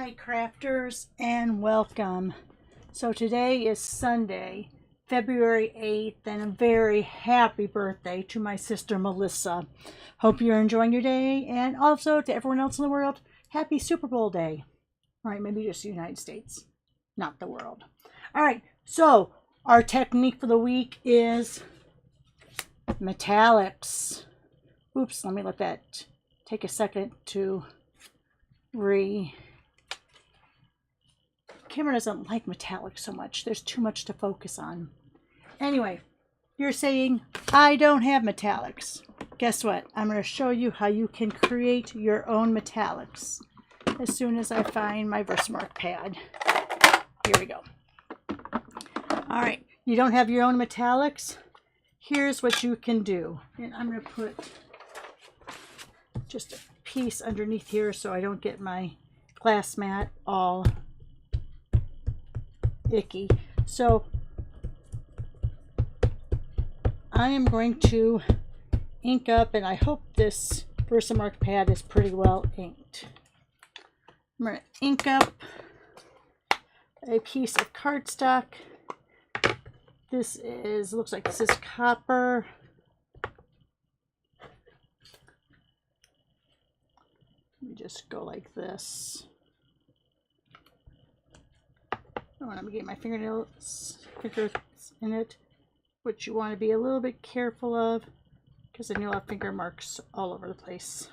Hi crafters and welcome. So today is Sunday, February 8th, and a very happy birthday to my sister Melissa. Hope you're enjoying your day, and also to everyone else in the world, happy Super Bowl day. All right, maybe just the United States, not the world. All right, so our technique for the week is metallics. Oops, let me let that take a second to camera doesn't like metallic so much. There's too much to focus on. Anyway, you're saying, I don't have metallics. Guess what? I'm going to show you how you can create your own metallics as soon as I find my Versamark pad. Here we go. All right, you don't have your own metallics? Here's what you can do. And I'm going to put just a piece underneath here so I don't get my glass mat all icky. So I am going to ink up, and I hope this Versamark pad is pretty well inked. I'm going to ink up a piece of cardstock. This is, looks like this is copper. Let me just go like this. I want to get my fingers in it, which you want to be a little bit careful of, because then you'll have finger marks all over the place.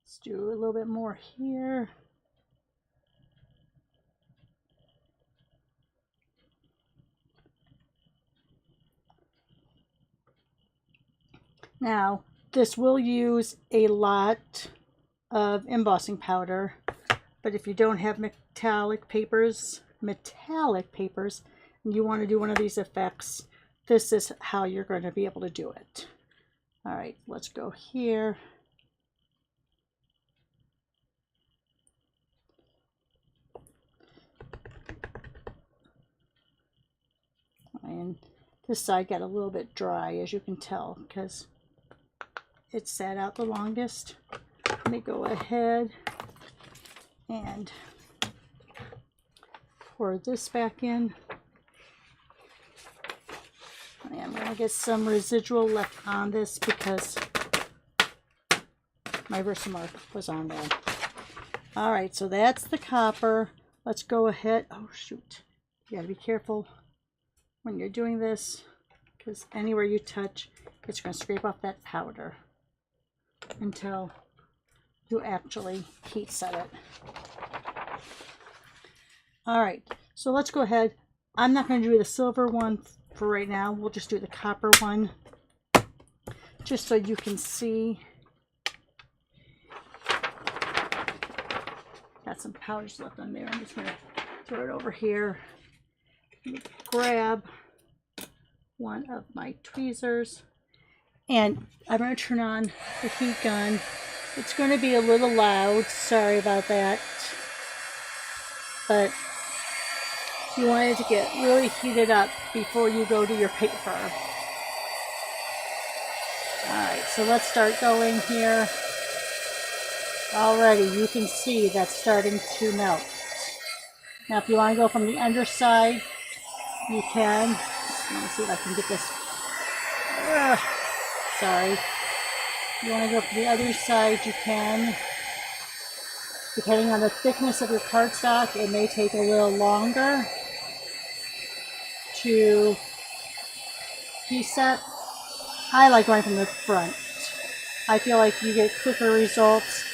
Let's do a little bit more here. Now, this will use a lot of embossing powder, but if you don't have metallic papers, and you want to do one of these effects, this is how you're going to be able to do it. All right, let's go here. And this side got a little bit dry, as you can tell, because it sat out the longest. Let me go ahead and pour this back in. I'm going to get some residual left on this because my Versamark was on there. All right, so that's the copper. Let's go ahead. Oh, shoot. You got to be careful when you're doing this, because anywhere you touch, it's going to scrape off that powder until you actually heat set it. All right, so let's go ahead. I'm not going to do the silver one for right now. We'll just do the copper one, just so you can see. Got some powders left on there. I'm just going to throw it over here. Grab one of my tweezers, and I'm going to turn on the heat gun. It's going to be a little loud, sorry about that, but you want it to get really heated up before you go to your paper. Alright, so let's start going here. Already you can see that's starting to melt. Now if you want to go from the underside, you can. Let me see if I can get this. Sorry. You want to go from the other side, you can. Depending on the thickness of your cardstock, it may take a little longer to heat set. I like going from the front. I feel like you get quicker results.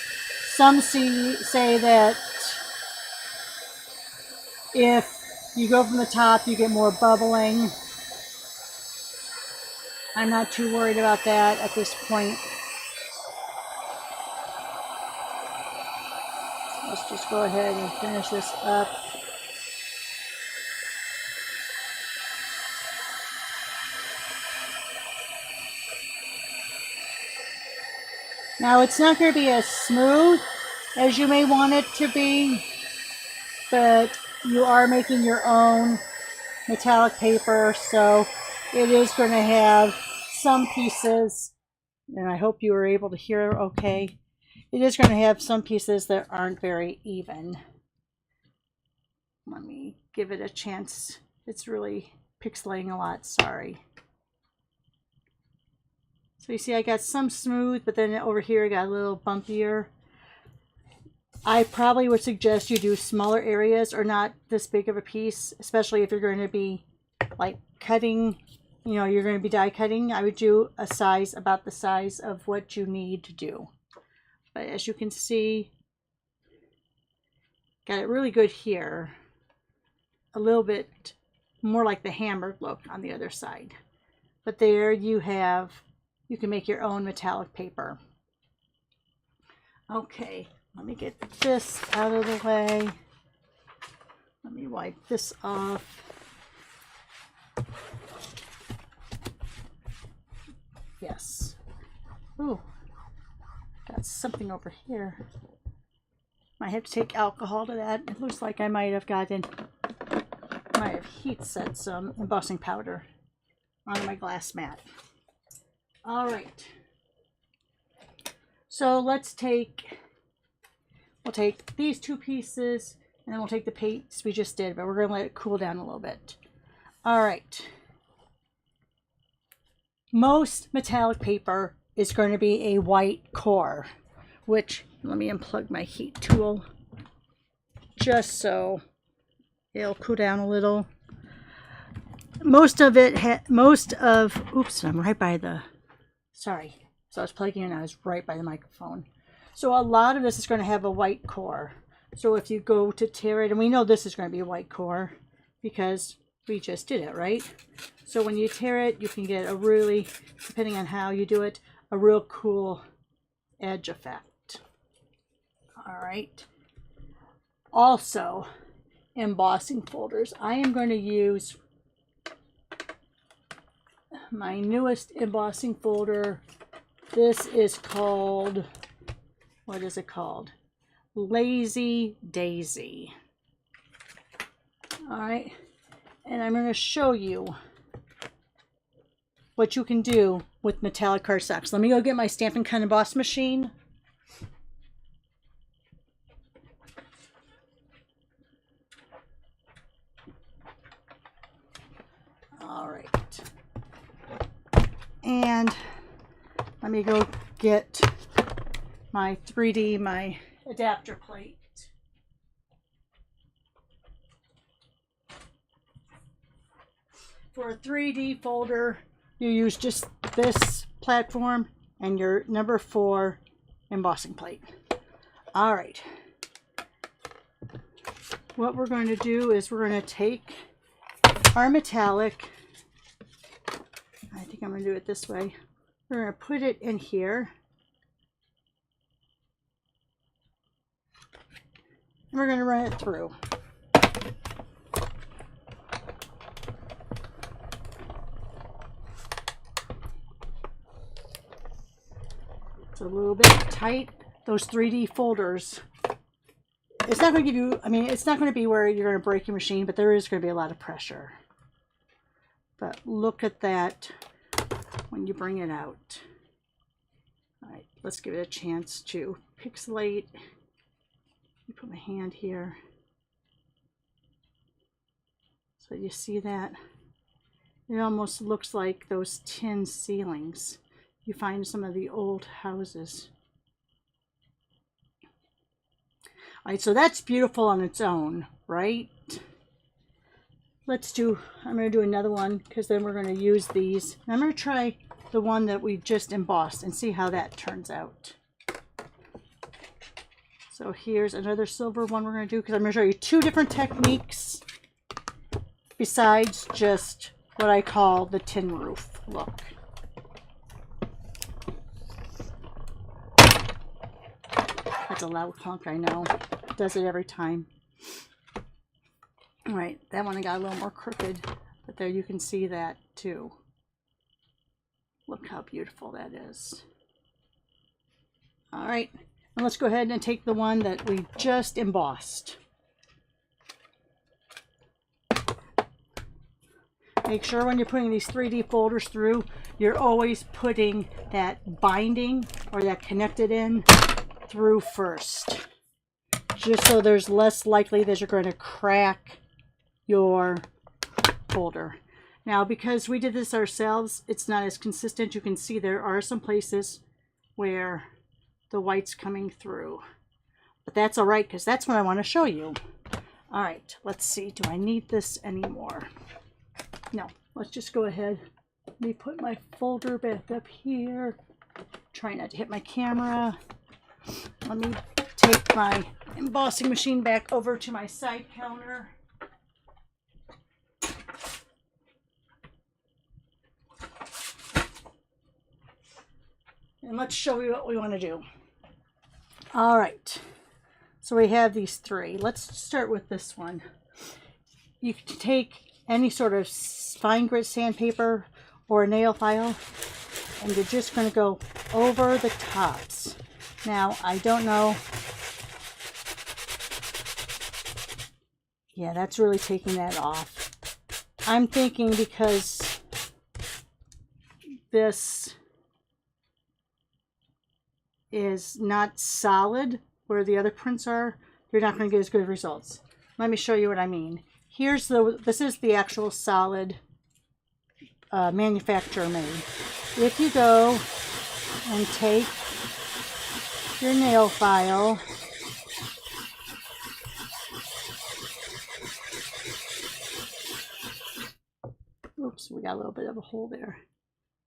Some say that if you go from the top, you get more bubbling. I'm not too worried about that at this point. Let's just go ahead and finish this up. Now it's not going to be as smooth as you may want it to be, but you are making your own metallic paper, so it is going to have some pieces, and I hope you were able to hear okay. it is going to have some pieces that aren't very even. Let me give it a chance. It's really pixelating a lot, sorry. So you see I got some smooth, but then over here I got a little bumpier. I probably would suggest you do smaller areas or not this big of a piece, especially if you're going to be like cutting, you know, you're going to be die cutting. I would do a size about the size of what you need to do. But as you can see, got it really good here. A little bit more like the hammered look on the other side. But there you have, you can make your own metallic paper. Okay, let me get this out of the way. Let me wipe this off. Yes. Ooh, got something over here. Might have to take alcohol to that. It looks like I might have heat set some embossing powder onto my glass mat. All right. So let's we'll take these two pieces and then we'll take the paste we just did, but we're going to let it cool down a little bit. All right. Most metallic paper is going to be a white core, which, let me unplug my heat tool just so it'll cool down a little. Most of, oops, I'm right by the, sorry. So I was plugging in, I was right by the microphone. So a lot of this is going to have a white core. So if you go to tear it, and we know this is going to be a white core because we just did it, right? So when you tear it, you can get a really, depending on how you do it, a real cool edge effect. All right. Also, embossing folders. I am going to use my newest embossing folder. This is called, what is it called? Lazy Daisy. All right. And I'm going to show you what you can do with metallic cardstocks. Let me go get my Stampin' Cut Emboss machine. All right. And let me go get my 3D, my adapter plate. For a 3D folder, you use just this platform and your number 4 embossing plate. All right. What we're going to do is we're going to take our metallic, I think I'm going to do it this way. We're going to put it in here. And we're going to run it through. It's a little bit tight. Those 3D folders, it's not going to give you, I mean, it's not going to be where you're going to break your machine, but there is going to be a lot of pressure. But look at that when you bring it out. All right, let's give it a chance to pixelate. Let me put my hand here. So you see that? It almost looks like those tin ceilings you find in some of the old houses. All right, so that's beautiful on its own, right? Let's do, I'm going to do another one because then we're going to use these. I'm going to try the one that we just embossed and see how that turns out. So here's another silver one we're going to do because I'm going to show you 2 different techniques besides just what I call the tin roof look. That's a loud clunk, I know. It does it every time. All right, that one got a little more crooked, but there you can see that too. Look how beautiful that is. All right, and let's go ahead and take the one that we just embossed. Make sure when you're putting these 3D folders through, you're always putting that binding or that connected in through first, just so there's less likely that you're going to crack your folder. Now, because we did this ourselves, it's not as consistent. You can see there are some places where the white's coming through, but that's all right because that's what I want to show you. All right, let's see. Do I need this anymore? No, let's just go ahead. Let me put my folder back up here. Try not to hit my camera. Let me take my embossing machine back over to my side counter. And let's show you what we want to do. All right, so we have these three. Let's start with this one. You can take any sort of fine grit sandpaper or a nail file, and you're just going to go over the tops. Now, I don't know. Yeah, that's really taking that off. I'm thinking because this is not solid where the other prints are, you're not going to get as good results. Let me show you what I mean. This is the actual solid manufacturer made. If you go and take your nail file oops, we got a little bit of a hole there.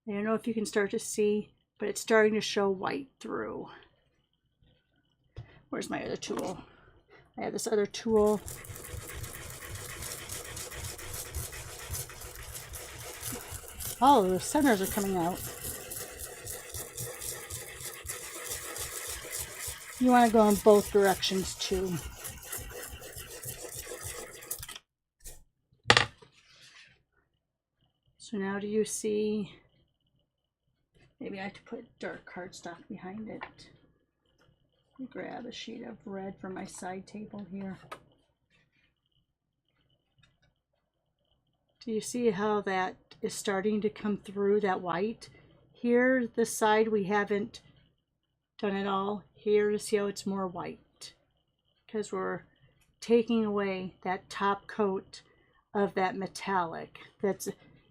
I don't know if you can start to see, but it's starting to show white through. Where's my other tool? I have this other tool. Oh, the centers are coming out. You want to go in both directions too. So now do you see? Maybe I have to put dark cardstock behind it. Let me grab a sheet of red from my side table here. Do you see how that is starting to come through, that white? Here, this side, we haven't done it all. Here, to see how it's more white. Because we're taking away that top coat of that metallic that's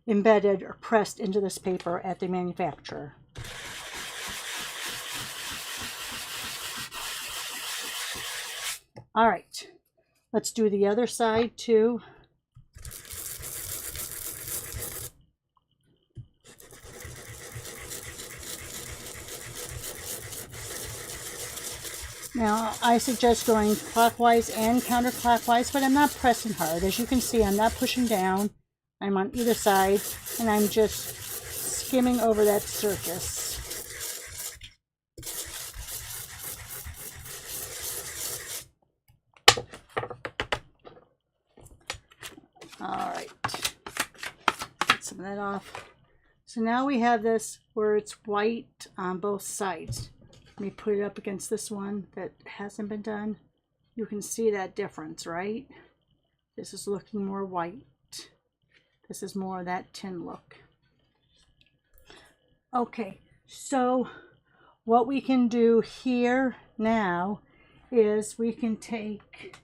embedded or pressed into this paper at the manufacturer. All right, let's do the other side too. Now, I suggest going clockwise and counterclockwise, but I'm not pressing hard. As you can see, I'm not pushing down. I'm on either side, and I'm just skimming over that surface. All right, get some of that off. So now we have this where it's white on both sides. Let me put it up against this one that hasn't been done. You can see that difference, right? This is looking more white. This is more of that tin look. Okay, so what we can do here now is we can take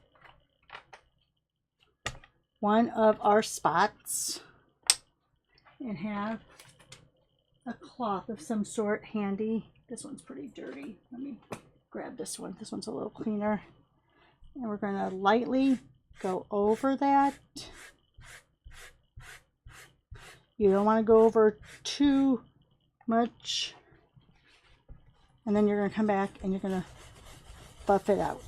one of our spots and have a cloth of some sort handy. This one's pretty dirty. Let me grab this one. This one's a little cleaner. And we're going to lightly go over that. You don't want to go over too much. And then you're going to come back and you're going to buff it out.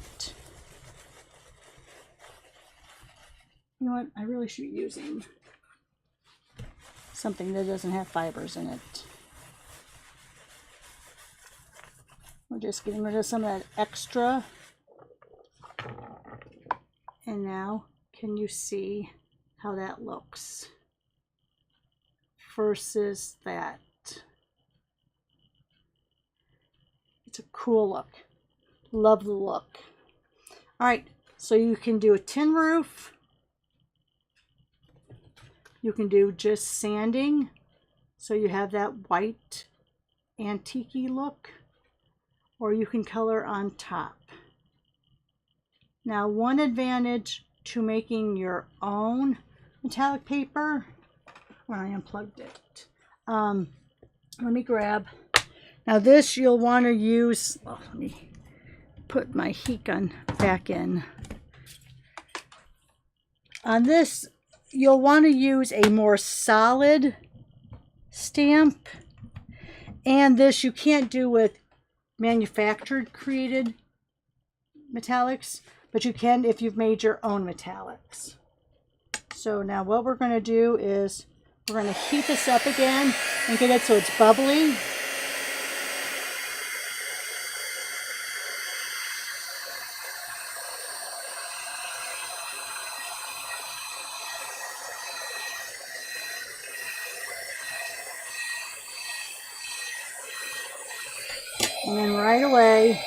You know what? I really should be using something that doesn't have fibers in it. We're just getting rid of some of that extra. And now, can you see how that looks versus that? It's a cool look. Love the look. All right, so you can do a tin roof. You can do just sanding, so you have that white antique-y look. or you can color on top. Now, one advantage to making your own metallic paper, when I unplugged it, let me grab, now this you'll want to use, well, let me put my heat gun back in. On this, you'll want to use a more solid stamp, and this you can't do with manufactured created metallics, but you can if you've made your own metallics. So now what we're going to do is we're going to heat this up again and get it so it's bubbly. And then right away,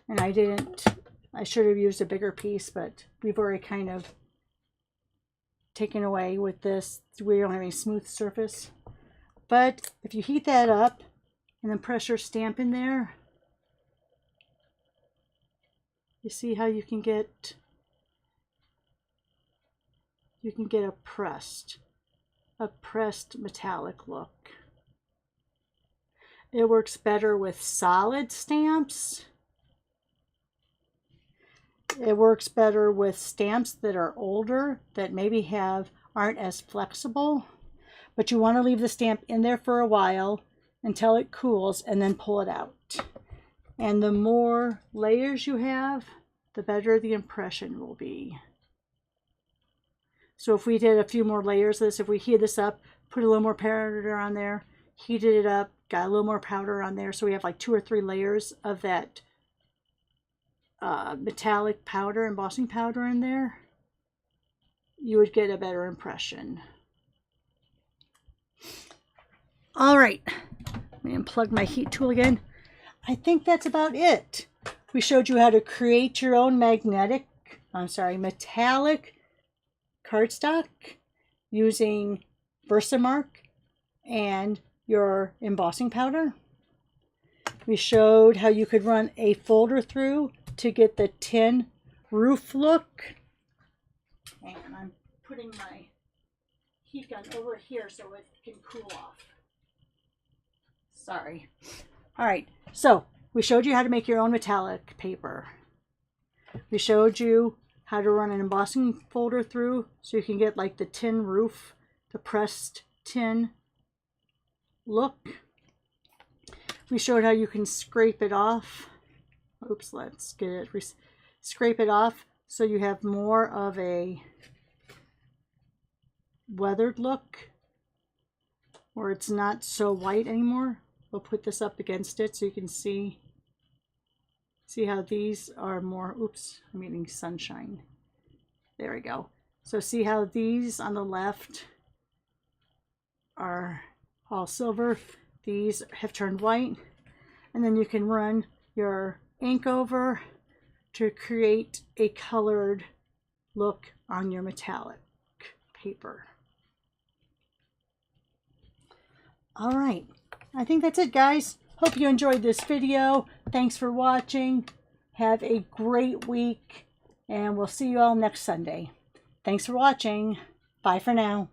and I should have used a bigger piece, but we've already kind of taken away with this. We don't have any smooth surface. But if you heat that up and then press your stamp in there, you see how you can get a pressed metallic look. It works better with solid stamps. It works better with stamps that are older, that maybe aren't as flexible, but you want to leave the stamp in there for a while until it cools and then pull it out. And the more layers you have, the better the impression will be. So if we did a few more layers of this, if we heat this up, put a little more powder on there, heated it up, got a little more powder on there, so we have like 2 or 3 layers of that metallic powder, embossing powder in there, you would get a better impression. All right, let me unplug my heat tool again. I think that's about it. We showed you how to create your own metallic cardstock using Versamark and your embossing powder. We showed how you could run a folder through to get the tin roof look. And I'm putting my heat gun over here so it can cool off. Sorry. All right, so we showed you how to make your own metallic paper. We showed you how to run an embossing folder through so you can get like the tin roof, the pressed tin look. We showed how you can scrape it off. Oops, let's get it. Scrape it off so you have more of a weathered look, or it's not so white anymore. We'll put this up against it so you can see how these are more, oops, I'm getting sunshine. There we go. So see how these on the left are all silver. These have turned white. And then you can run your ink over to create a colored look on your metallic paper. All right, I think that's it, guys. Hope you enjoyed this video. Thanks for watching. Have a great week, and we'll see you all next Sunday. Thanks for watching. Bye for now.